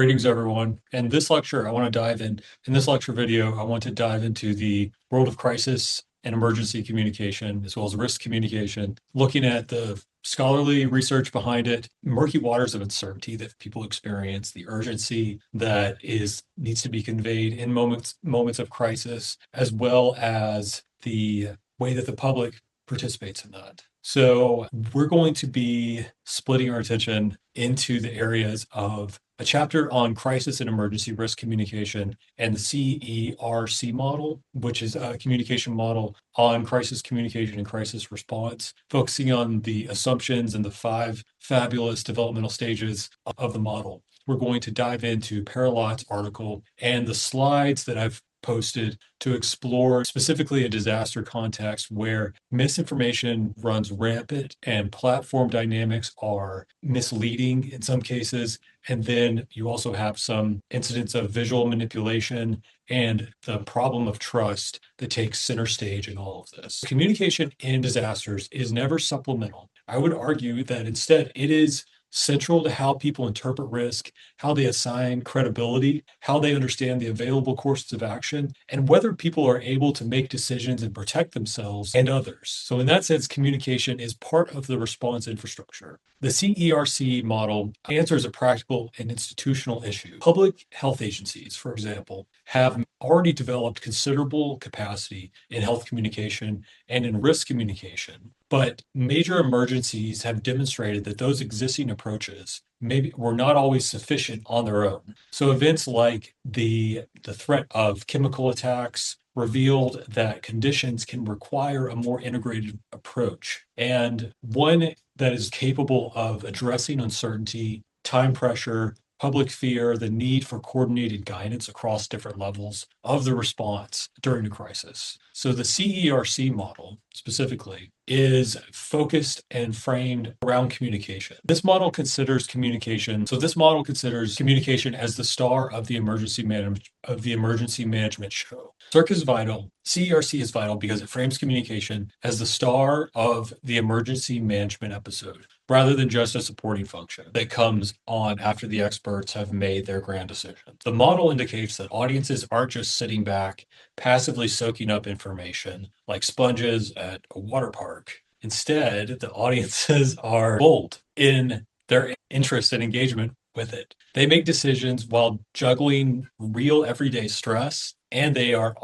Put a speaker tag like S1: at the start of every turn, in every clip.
S1: Greetings, everyone. In this lecture, in this lecture video, I want to dive into the world of crisis and emergency communication, as well as risk communication, looking at the scholarly research behind it, murky waters of uncertainty that people experience, the urgency that needs to be conveyed in moments of crisis, as well as the way that the public participates in that. So we're going to be splitting our attention into the areas of a chapter on crisis and emergency risk communication and the CERC model, which is a communication model on crisis communication and crisis response, focusing on the assumptions and the 5 fabulous developmental stages of the model. We're going to dive into Paralot's article and the slides that I've posted to explore specifically a disaster context where misinformation runs rampant and platform dynamics are misleading in some cases. And then you also have some incidents of visual manipulation and the problem of trust that takes center stage in all of this. Communication in disasters is never supplemental. I would argue that instead it is central to how people interpret risk, how they assign credibility, how they understand the available courses of action, and whether people are able to make decisions and protect themselves and others. So in that sense, communication is part of the response infrastructure. The CERC model answers a practical and institutional issue. Public health agencies, for example, have already developed considerable capacity in health communication and in risk communication. But major emergencies have demonstrated that those existing approaches maybe were not always sufficient on their own. So events like the threat of chemical attacks revealed that conditions can require a more integrated approach, and one that is capable of addressing uncertainty, time pressure, public fear, the need for coordinated guidance across different levels of the response during a crisis. So the CERC model specifically is focused and framed around communication. This model considers communication. So this model considers communication as the star of the emergency management show. CERC is vital. CERC is vital because it frames communication as the star of the emergency management episode, rather than just a supporting function that comes on after the experts have made their grand decision. The model indicates that audiences aren't just sitting back, passively soaking up information like sponges at a water park. Instead, the audiences are bold in their interest and engagement with it. They make decisions while juggling real everyday stress, and they are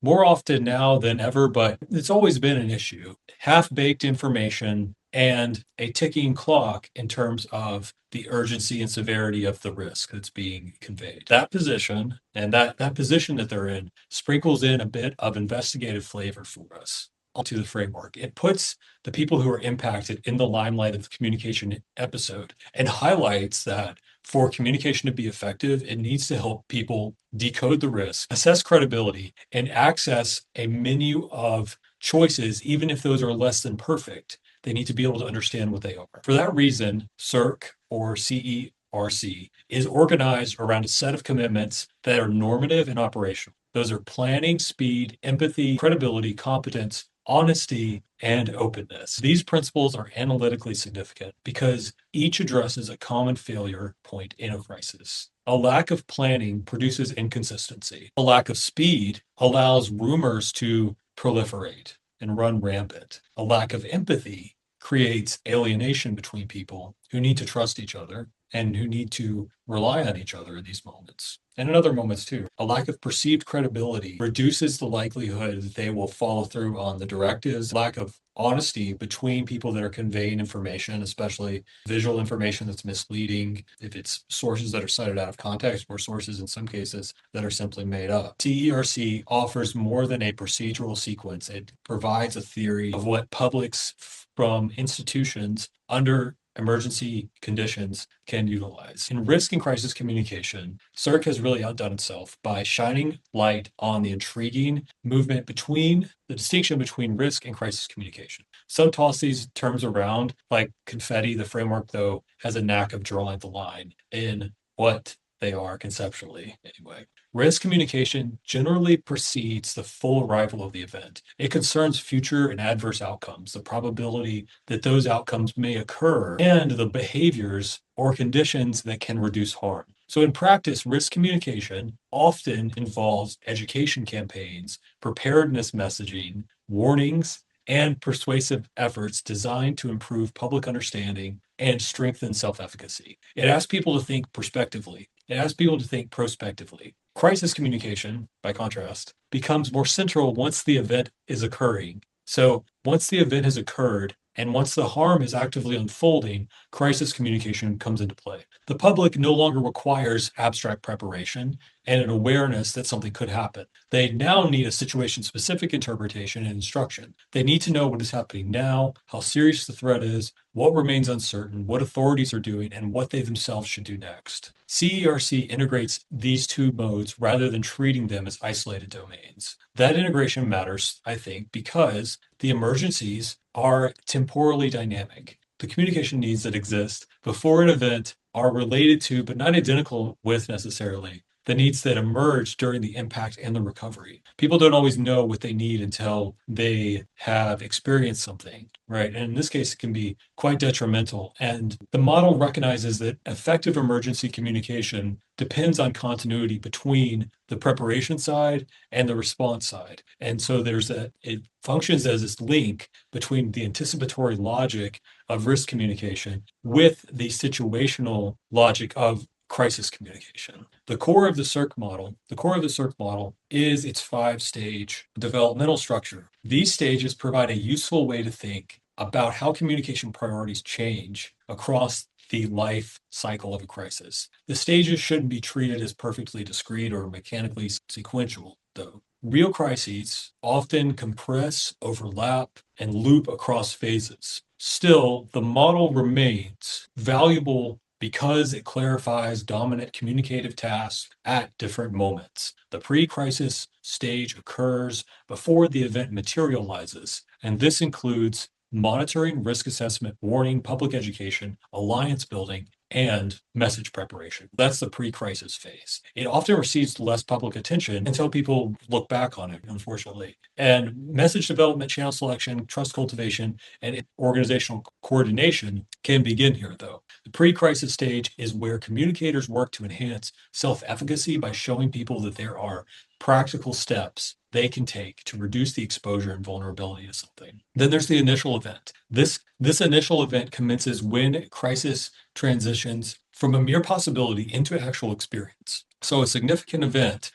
S1: more often now than ever, but it's always been an issue, half-baked information and a ticking clock in terms of the urgency and severity of the risk that's being conveyed. That position and that position that they're in sprinkles in a bit of investigative flavor for us onto the framework. It puts the people who are impacted in the limelight of the communication episode and highlights that for communication to be effective, it needs to help people decode the risk, assess credibility, and access a menu of choices, even if those are less than perfect. They need to be able to understand what they are. For that reason, CERC or CERC is organized around a set of commitments that are normative and operational. Those are planning, speed, empathy, credibility, competence, honesty, and openness. These principles are analytically significant because each addresses a common failure point in a crisis. A lack of planning produces inconsistency. A lack of speed allows rumors to proliferate and run rampant. A lack of empathy creates alienation between people who need to trust each other and who need to rely on each other in these moments. And in other moments too. A lack of perceived credibility reduces the likelihood that they will follow through on the directives. Lack of honesty between people that are conveying information, especially visual information that's misleading, if it's sources that are cited out of context or sources in some cases that are simply made up. CERC offers more than a procedural sequence. It provides a theory of what publics from institutions under emergency conditions can utilize. In risk and crisis communication, CERC has really outdone itself by shining light on the intriguing the distinction between risk and crisis communication. Some toss these terms around like confetti. The framework, though, has a knack of drawing the line in what they are conceptually, anyway. Risk communication generally precedes the full arrival of the event. It concerns future and adverse outcomes, the probability that those outcomes may occur, and the behaviors or conditions that can reduce harm. So in practice, risk communication often involves education campaigns, preparedness messaging, warnings, and persuasive efforts designed to improve public understanding and strengthen self-efficacy. It asks people to think prospectively. It asks people to think prospectively. Crisis communication, by contrast, becomes more central once the event is occurring. So once the event has occurred and once the harm is actively unfolding, crisis communication comes into play. The public no longer requires abstract preparation and an awareness that something could happen. They now need a situation specific interpretation and instruction. They need to know what is happening now, how serious the threat is, what remains uncertain, what authorities are doing, and what they themselves should do next. CERC integrates these two modes rather than treating them as isolated domains. That integration matters, I think, because the emergencies are temporally dynamic. The communication needs that exist before an event are related to, but not identical with necessarily, the needs that emerge during the impact and the recovery. People don't always know what they need until they have experienced something, right? And in this case, it can be quite detrimental. And the model recognizes that effective emergency communication depends on continuity between the preparation side and the response side. And so it functions as this link between the anticipatory logic of risk communication with the situational logic of crisis communication. The core of the CERC model is its 5-stage developmental structure. These stages provide a useful way to think about how communication priorities change across the life cycle of a crisis. The stages shouldn't be treated as perfectly discrete or mechanically sequential, though. Real crises often compress, overlap, and loop across phases. Still, the model remains valuable because it clarifies dominant communicative tasks at different moments. The pre-crisis stage occurs before the event materializes, and this includes monitoring, risk assessment, warning, public education, alliance building, and message preparation. That's the pre-crisis phase. It often receives less public attention until people look back on it, unfortunately. And message development, channel selection, trust cultivation, and organizational coordination can begin here, though. The pre-crisis stage is where communicators work to enhance self-efficacy by showing people that there are practical steps they can take to reduce the exposure and vulnerability to something. Then there's the initial event. This initial event commences when crisis transitions from a mere possibility into actual experience. So a significant event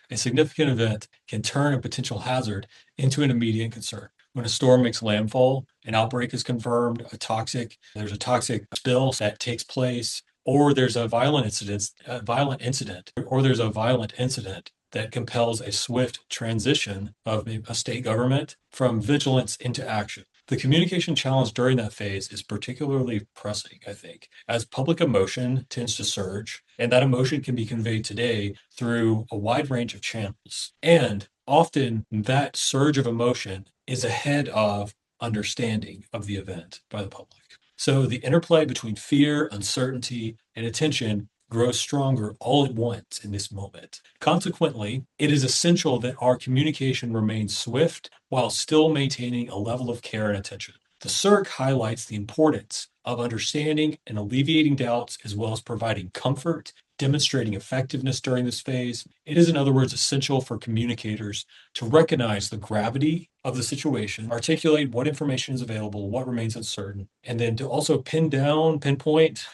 S1: can turn a potential hazard into an immediate concern. When a storm makes landfall, an outbreak is confirmed, there's a toxic spill that takes place, or there's a violent incident, or there's a violent incident that compels a swift transition of a state government from vigilance into action. The communication challenge during that phase is particularly pressing, I think, as public emotion tends to surge, and that emotion can be conveyed today through a wide range of channels. And often that surge of emotion is ahead of understanding of the event by the public. So the interplay between fear, uncertainty, and attention grows stronger all at once in this moment. Consequently, it is essential that our communication remains swift while still maintaining a level of care and attention. The CERC highlights the importance of understanding and alleviating doubts, as well as providing comfort, demonstrating effectiveness during this phase. It is, in other words, essential for communicators to recognize the gravity of the situation, articulate what information is available, what remains uncertain, and then to also pinpoint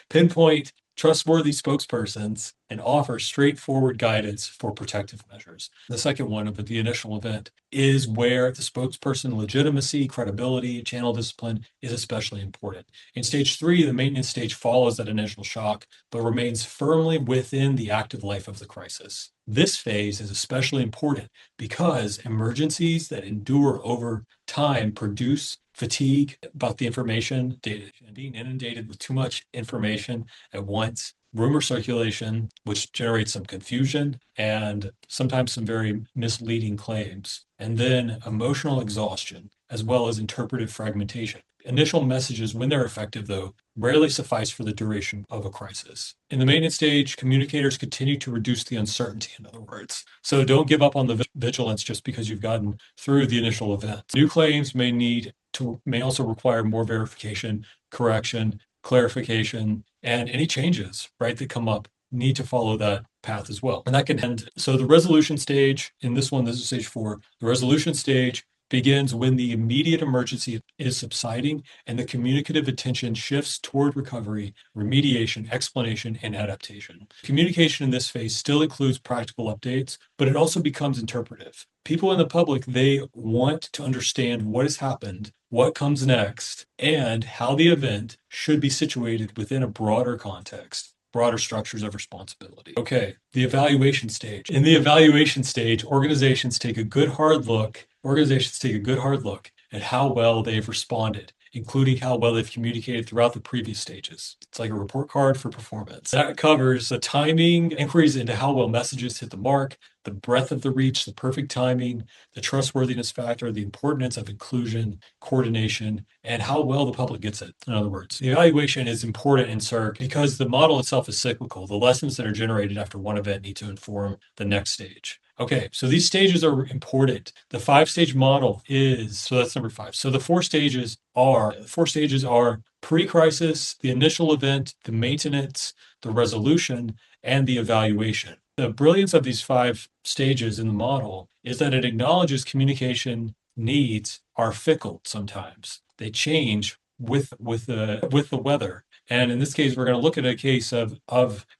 S1: trustworthy spokespersons and offer straightforward guidance for protective measures. The second one of the initial event is where the spokesperson legitimacy, credibility, channel discipline is especially important. In stage 3, the maintenance stage follows that initial shock, but remains firmly within the active life of the crisis. This phase is especially important because emergencies that endure over time produce fatigue about the information, data, and being inundated with too much information at once, rumor circulation, which generates some confusion and sometimes some very misleading claims, and then emotional exhaustion, as well as interpretive fragmentation. Initial messages, when they're effective, though, rarely suffice for the duration of a crisis. In the maintenance stage, communicators continue to reduce the uncertainty, in other words. So don't give up on the vigilance just because you've gotten through the initial event. New claims may also require more verification, correction, clarification, and any changes, right, that come up need to follow that path as well. And that can end. So the resolution stage in this one, this is stage 4. The resolution stage begins when the immediate emergency is subsiding and the communicative attention shifts toward recovery, remediation, explanation, and adaptation. Communication in this phase still includes practical updates, but it also becomes interpretive. People in the public, they want to understand what has happened, what comes next, and how the event should be situated within a broader context, broader structures of responsibility. Okay, the evaluation stage. In the evaluation stage, organizations take a good hard look at how well they've responded, including how well they've communicated throughout the previous stages. It's like a report card for performance. That covers the timing, inquiries into how well messages hit the mark, the breadth of the reach, the perfect timing, the trustworthiness factor, the importance of inclusion, coordination, and how well the public gets it. In other words, the evaluation is important in CERC because the model itself is cyclical. The lessons that are generated after one event need to inform the next stage. Okay, so these stages are important. The 5-stage model is, so that's number 5. So the 4 stages are pre-crisis, the initial event, the maintenance, the resolution, and the evaluation. The brilliance of these 5 stages in the model is that it acknowledges communication needs are fickle sometimes. They change with the weather. And in this case, we're going to look at a case of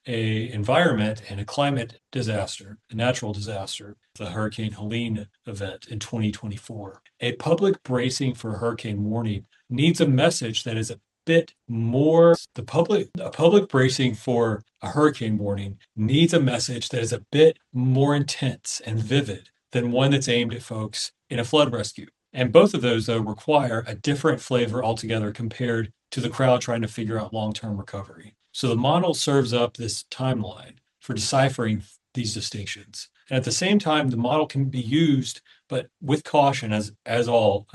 S1: a environment and a climate disaster, a natural disaster, the Hurricane Helene event in 2024. A public bracing for hurricane warning needs a message that is a bit more. A public bracing for a hurricane warning needs a message that is a bit more intense and vivid than one that's aimed at folks in a flood rescue. And both of those, though, require a different flavor altogether compared to the crowd trying to figure out long-term recovery. So the model serves up this timeline for deciphering these distinctions. And at the same time, the model can be used, but with caution, as all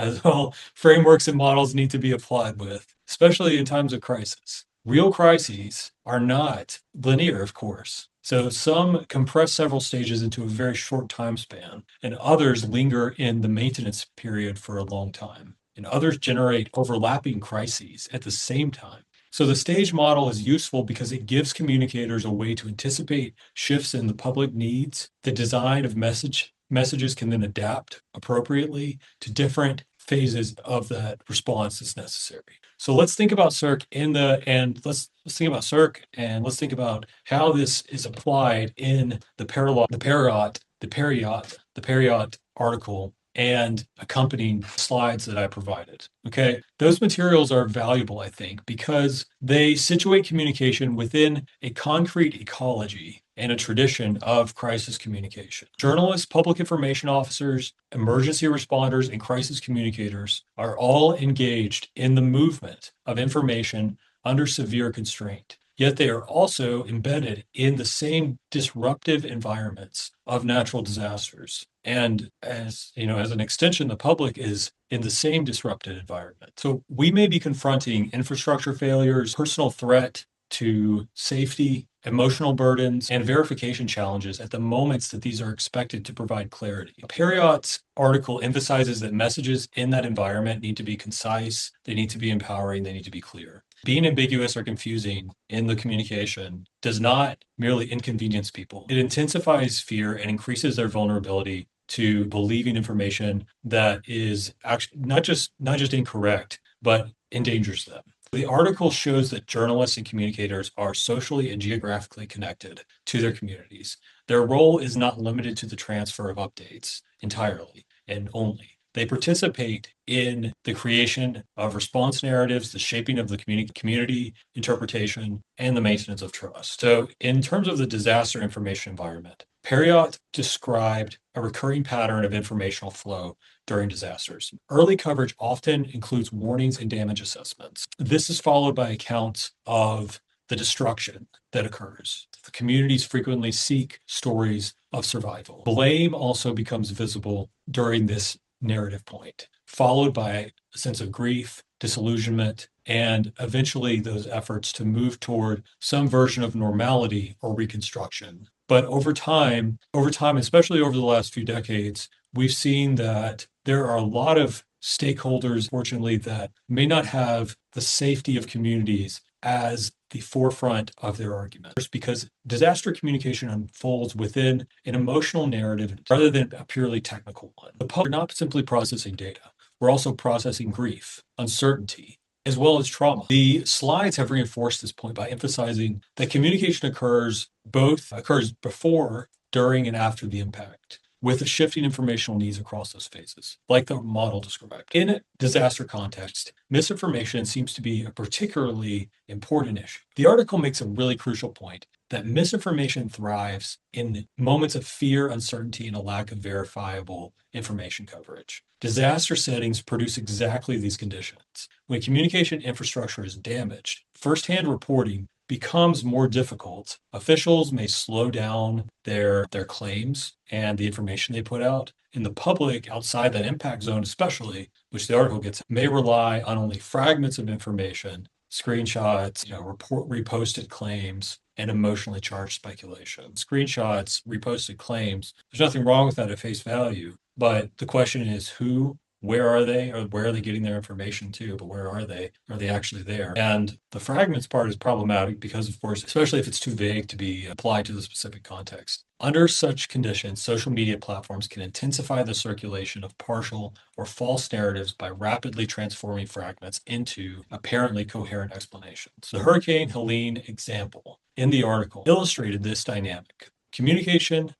S1: frameworks and models need to be applied with, especially in times of crisis. Real crises are not linear, of course. So some compress several stages into a very short time span, and others linger in the maintenance period for a long time, and others generate overlapping crises at the same time. So the stage model is useful because it gives communicators a way to anticipate shifts in the public needs. The design of messages can then adapt appropriately to different phases of that response that's necessary. So let's think about CERC let's think about CERC and let's think about how this is applied in the Perriot article and accompanying slides that I provided. Okay, those materials are valuable, I think, because they situate communication within a concrete ecology and a tradition of crisis communication. Journalists, public information officers, emergency responders, and crisis communicators are all engaged in the movement of information under severe constraint. Yet they are also embedded in the same disruptive environments of natural disasters. And as an extension, the public is in the same disrupted environment. So we may be confronting infrastructure failures, personal threat to safety, emotional burdens, and verification challenges at the moments that these are expected to provide clarity. Perriot's article emphasizes that messages in that environment need to be concise, they need to be empowering, they need to be clear. Being ambiguous or confusing in the communication does not merely inconvenience people. It intensifies fear and increases their vulnerability to believing information that is actually not just incorrect, but endangers them. The article shows that journalists and communicators are socially and geographically connected to their communities. Their role is not limited to the transfer of updates entirely and only. They participate in the creation of response narratives, the shaping of the community interpretation, and the maintenance of trust. So in terms of the disaster information environment, Perriot described a recurring pattern of informational flow during disasters. Early coverage often includes warnings and damage assessments. This is followed by accounts of the destruction that occurs. The communities frequently seek stories of survival. Blame also becomes visible during this narrative point, followed by a sense of grief, disillusionment, and eventually those efforts to move toward some version of normality or reconstruction. But over time, especially over the last few decades, we've seen that there are a lot of stakeholders, fortunately, that may not have the safety of communities as the forefront of their argument. Because disaster communication unfolds within an emotional narrative rather than a purely technical one. The public are not simply processing data, we're also processing grief, uncertainty, as well as trauma. The slides have reinforced this point by emphasizing that communication occurs before, during, and after the impact, with the shifting informational needs across those phases, like the model described. In a disaster context, misinformation seems to be a particularly important issue. The article makes a really crucial point that misinformation thrives in moments of fear, uncertainty, and a lack of verifiable information coverage. Disaster settings produce exactly these conditions. When communication infrastructure is damaged, firsthand reporting becomes more difficult. Officials may slow down their claims and the information they put out. And the public outside that impact zone, especially, which the article gets, may rely on only fragments of information, screenshots, reposted claims, and emotionally charged speculation. Screenshots, reposted claims, there's nothing wrong with that at face value. But the question is who, where are they, or where are they getting their information to? But where are they? Are they actually there? And the fragments part is problematic because, of course, especially if it's too vague to be applied to the specific context. Under such conditions, social media platforms can intensify the circulation of partial or false narratives by rapidly transforming fragments into apparently coherent explanations. The Hurricane Helene example in the article illustrated this dynamic. Communication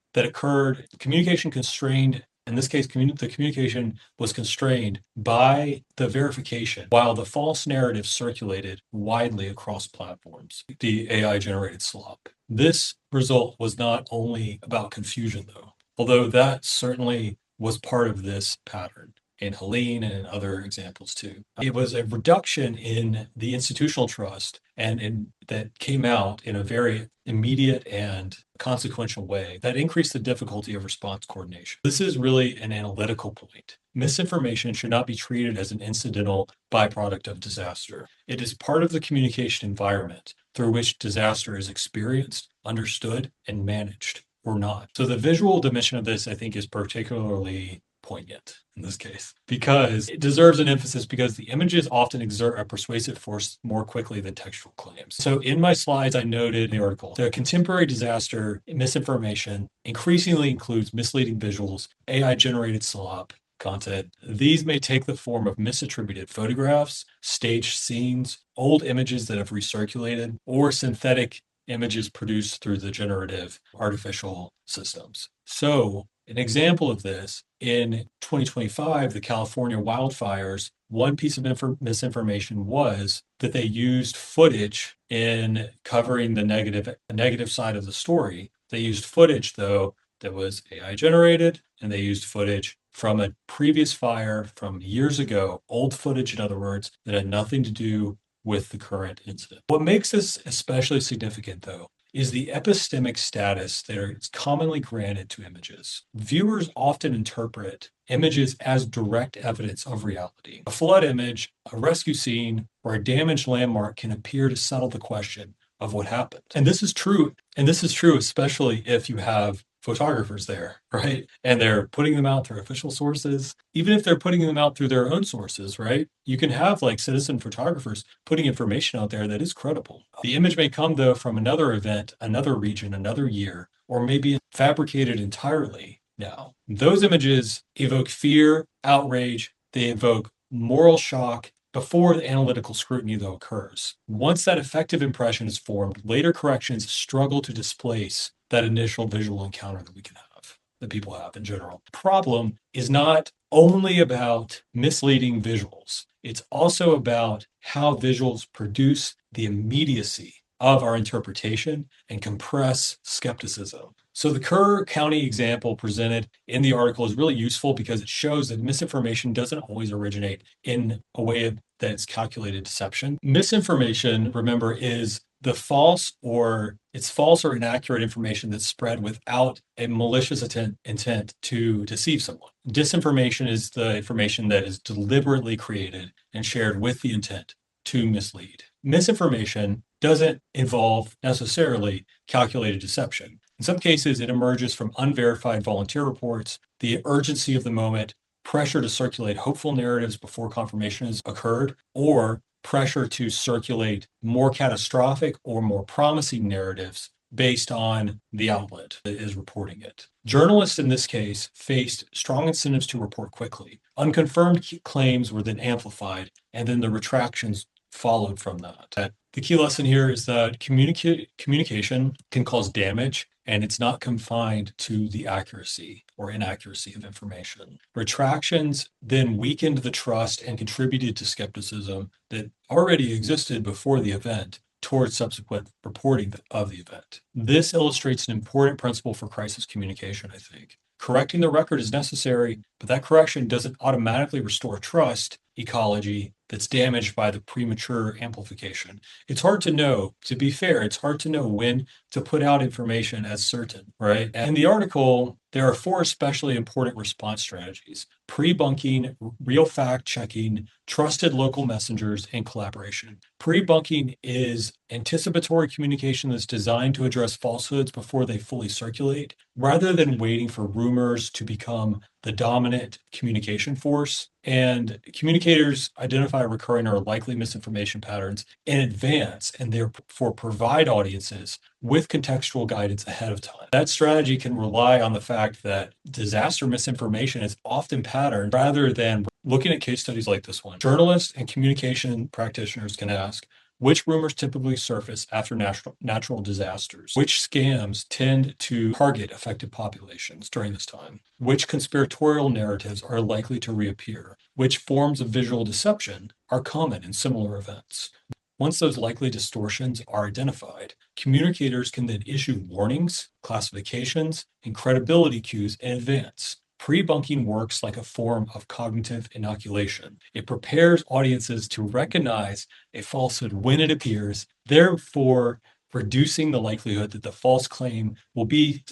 S1: constrained. In this case, the communication was constrained by the verification, while the false narrative circulated widely across platforms, the AI-generated slop. This result was not only about confusion, though, although that certainly was part of this pattern in Helene and in other examples too. It was a reduction in the institutional trust that came out in a very immediate and consequential way that increased the difficulty of response coordination. This is really an analytical point. Misinformation should not be treated as an incidental byproduct of disaster. It is part of the communication environment through which disaster is experienced, understood, and managed, or not. So the visual dimension of this, I think, is particularly poignant in this case because it deserves an emphasis because the images often exert a persuasive force more quickly than textual claims. So in my slides, I noted in the article, the contemporary disaster misinformation increasingly includes misleading visuals, AI-generated slop content. These may take the form of misattributed photographs, staged scenes, old images that have recirculated, or synthetic images produced through the generative artificial systems. So an example of this, in 2025, the California wildfires, one piece of misinformation was that they used footage in covering the negative side of the story. They used footage, though, that was AI generated, and they used footage from a previous fire from years ago, old footage, in other words, that had nothing to do with the current incident. What makes this especially significant, though, is the epistemic status that is commonly granted to images. Viewers often interpret images as direct evidence of reality. A flood image, a rescue scene, or a damaged landmark can appear to settle the question of what happened. And this is true. And this is true especially if you have photographers there, right? And they're putting them out through official sources. Even if they're putting them out through their own sources, right? You can have like citizen photographers putting information out there that is credible. The image may come though from another event, another region, another year, or maybe fabricated entirely now. Those images evoke fear, outrage, they evoke moral shock, before the analytical scrutiny, though, occurs. Once that effective impression is formed, later corrections struggle to displace that initial visual encounter that people have in general. The problem is not only about misleading visuals. It's also about how visuals produce the immediacy of our interpretation and compress skepticism. So the Kerr County example presented in the article is really useful because it shows that misinformation doesn't always originate in a way that's calculated deception. Misinformation, remember, is false or inaccurate information that's spread without a malicious intent to deceive someone. Disinformation is the information that is deliberately created and shared with the intent to mislead. Misinformation doesn't involve necessarily calculated deception. In some cases, it emerges from unverified volunteer reports, the urgency of the moment, pressure to circulate hopeful narratives before confirmation has occurred, or pressure to circulate more catastrophic or more promising narratives based on the outlet that is reporting it. Journalists in this case faced strong incentives to report quickly. Unconfirmed claims were then amplified, and then the retractions followed from that. The key lesson here is that communication can cause damage, and it's not confined to the accuracy or inaccuracy of information. Retractions then weakened the trust and contributed to skepticism that already existed before the event towards subsequent reporting of the event. This illustrates an important principle for crisis communication, I think. Correcting the record is necessary, but that correction doesn't automatically restore trust ecology that's damaged by the premature amplification. It's hard to know, to be fair, it's hard to know when to put out information as certain, right? And in the article, there are 4 especially important response strategies: pre-bunking, real fact checking, trusted local messengers, and collaboration. Pre-bunking is anticipatory communication that's designed to address falsehoods before they fully circulate, rather than waiting for rumors to become the dominant communication force. And communicators identify recurring or likely misinformation patterns in advance and therefore provide audiences with contextual guidance ahead of time. That strategy can rely on the fact that disaster misinformation is often patterned rather than looking at case studies like this one. Journalists and communication practitioners can ask, which rumors typically surface after natural disasters? Which scams tend to target affected populations during this time? Which conspiratorial narratives are likely to reappear? Which forms of visual deception are common in similar events? Once those likely distortions are identified, communicators can then issue warnings, classifications, and credibility cues in advance. Pre-bunking works like a form of cognitive inoculation. It prepares audiences to recognize a falsehood when it appears, therefore reducing the likelihood that the false claim will be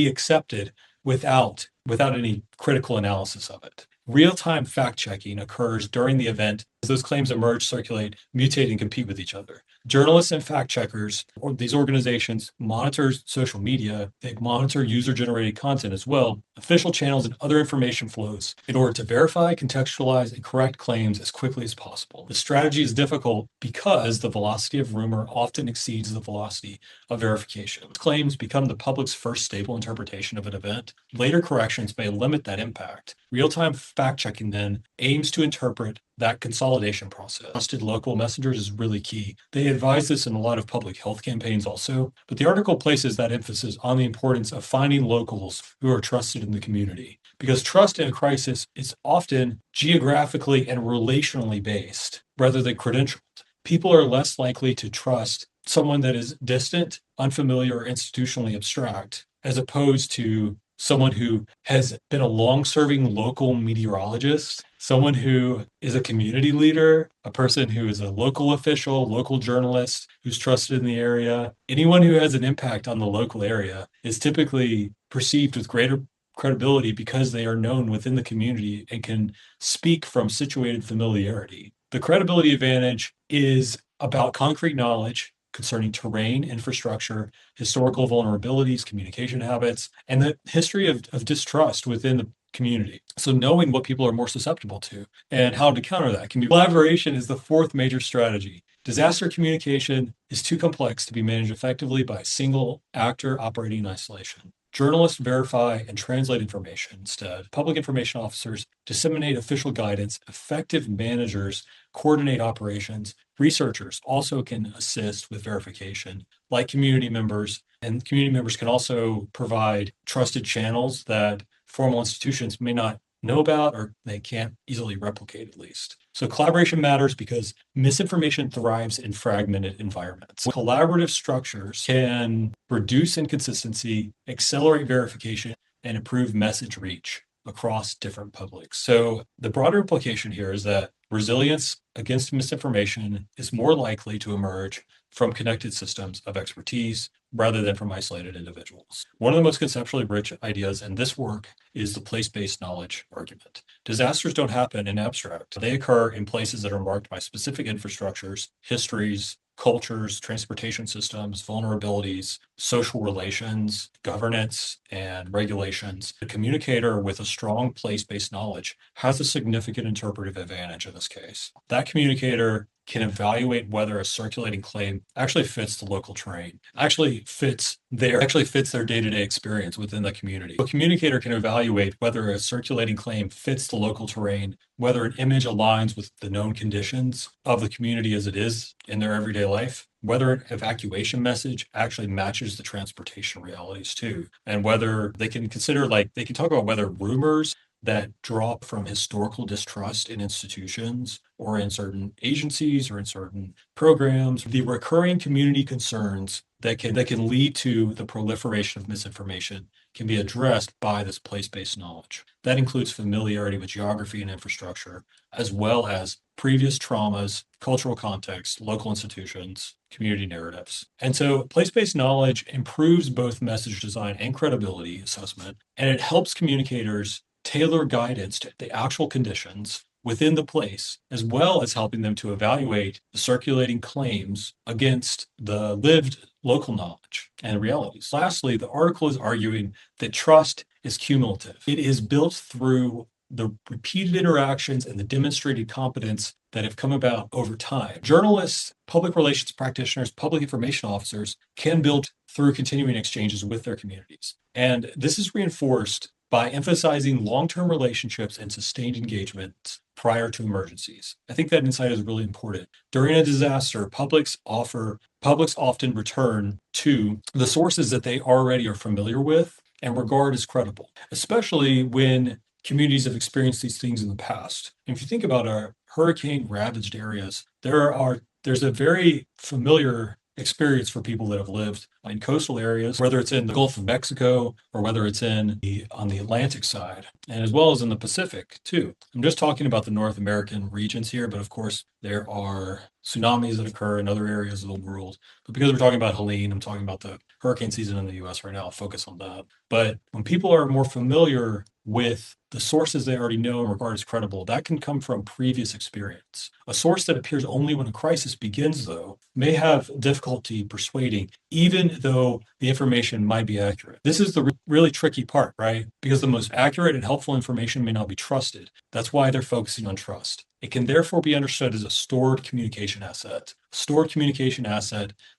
S1: accepted without any critical analysis of it. Real-time fact-checking occurs during the event as those claims emerge, circulate, mutate, and compete with each other. Journalists and fact-checkers, or these organizations, monitor social media. They monitor user-generated content as well, official channels, and other information flows in order to verify, contextualize, and correct claims as quickly as possible. The strategy is difficult because the velocity of rumor often exceeds the velocity of verification. Claims become the public's first stable interpretation of an event. Later corrections may limit that impact. Real-time fact-checking then aims to interpret that consolidation process. Trusted local messengers is really key. They advise this in a lot of public health campaigns also, but the article places that emphasis on the importance of finding locals who are trusted in the community, because trust in a crisis is often geographically and relationally based rather than credentialed. People are less likely to trust someone that is distant, unfamiliar, or institutionally abstract, as opposed to someone who has been a long-serving local meteorologist, someone who is a community leader, a person who is a local official, local journalist who's trusted in the area. Anyone who has an impact on the local area is typically perceived with greater credibility because they are known within the community and can speak from situated familiarity. The credibility advantage is about concrete knowledge concerning terrain, infrastructure, historical vulnerabilities, communication habits, and the history of distrust within the community. So knowing what people are more susceptible to and how to counter that can be. Collaboration is the 4th major strategy. Disaster communication is too complex to be managed effectively by a single actor operating in isolation. Journalists verify and translate information instead. Public information officers disseminate official guidance. Effective managers coordinate operations. Researchers also can assist with verification, like community members, and community members can also provide trusted channels that formal institutions may not know about or they can't easily replicate, at least. So collaboration matters because misinformation thrives in fragmented environments. Collaborative structures can reduce inconsistency, accelerate verification, and improve message reach across different publics. So the broader implication here is that resilience against misinformation is more likely to emerge from connected systems of expertise rather than from isolated individuals. One of the most conceptually rich ideas in this work is the place-based knowledge argument. Disasters don't happen in abstract. They occur in places that are marked by specific infrastructures, histories, cultures, transportation systems, vulnerabilities, social relations, governance, and regulations. A communicator with a strong place-based knowledge has a significant interpretive advantage in this case. That communicator can evaluate whether a circulating claim actually fits the local terrain, actually fits their day-to-day experience within the community. A communicator can evaluate whether a circulating claim fits the local terrain, whether an image aligns with the known conditions of the community as it is in their everyday life, whether an evacuation message actually matches the transportation realities too, and whether they can consider, like, they can talk about whether rumors that draw from historical distrust in institutions or in certain agencies or in certain programs, the recurring community concerns that can lead to the proliferation of misinformation can be addressed by this place-based knowledge. That includes familiarity with geography and infrastructure, as well as previous traumas, cultural context, local institutions, community narratives. And so place-based knowledge improves both message design and credibility assessment, and it helps communicators tailor guidance to the actual conditions within the place, as well as helping them to evaluate the circulating claims against the lived local knowledge and realities. Lastly, the article is arguing that trust is cumulative. It is built through the repeated interactions and the demonstrated competence that have come about over time. Journalists, public relations practitioners, public information officers can build through continuing exchanges with their communities. And this is reinforced by emphasizing long-term relationships and sustained engagement prior to emergencies. I think that insight is really important. During a disaster, publics often return to the sources that they already are familiar with and regard as credible, especially when communities have experienced these things in the past. And if you think about our hurricane ravaged areas, there's a very familiar experience for people that have lived in coastal areas, whether it's in the Gulf of Mexico or whether it's on the Atlantic side, and as well as in the Pacific too. I'm just talking about the North American regions here, but of course there are tsunamis that occur in other areas of the world. But because we're talking about Helene, I'm talking about the hurricane season in the US right now. I'll focus on that. But when people are more familiar with the sources they already know and regard as credible, that can come from previous experience. A source that appears only when a crisis begins, though, may have difficulty persuading, even though the information might be accurate. This is the really tricky part, right? Because the most accurate and helpful information may not be trusted. That's why they're focusing on trust. It can therefore be understood as a stored communication asset,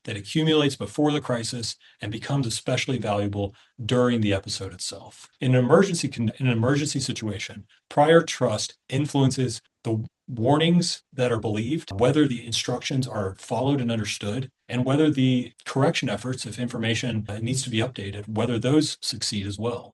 S1: that accumulates before the crisis and becomes especially valuable during the episode itself. In an emergency situation, prior trust influences the warnings that are believed, whether the instructions are followed and understood, and whether the correction efforts, if information needs to be updated, whether those succeed as well.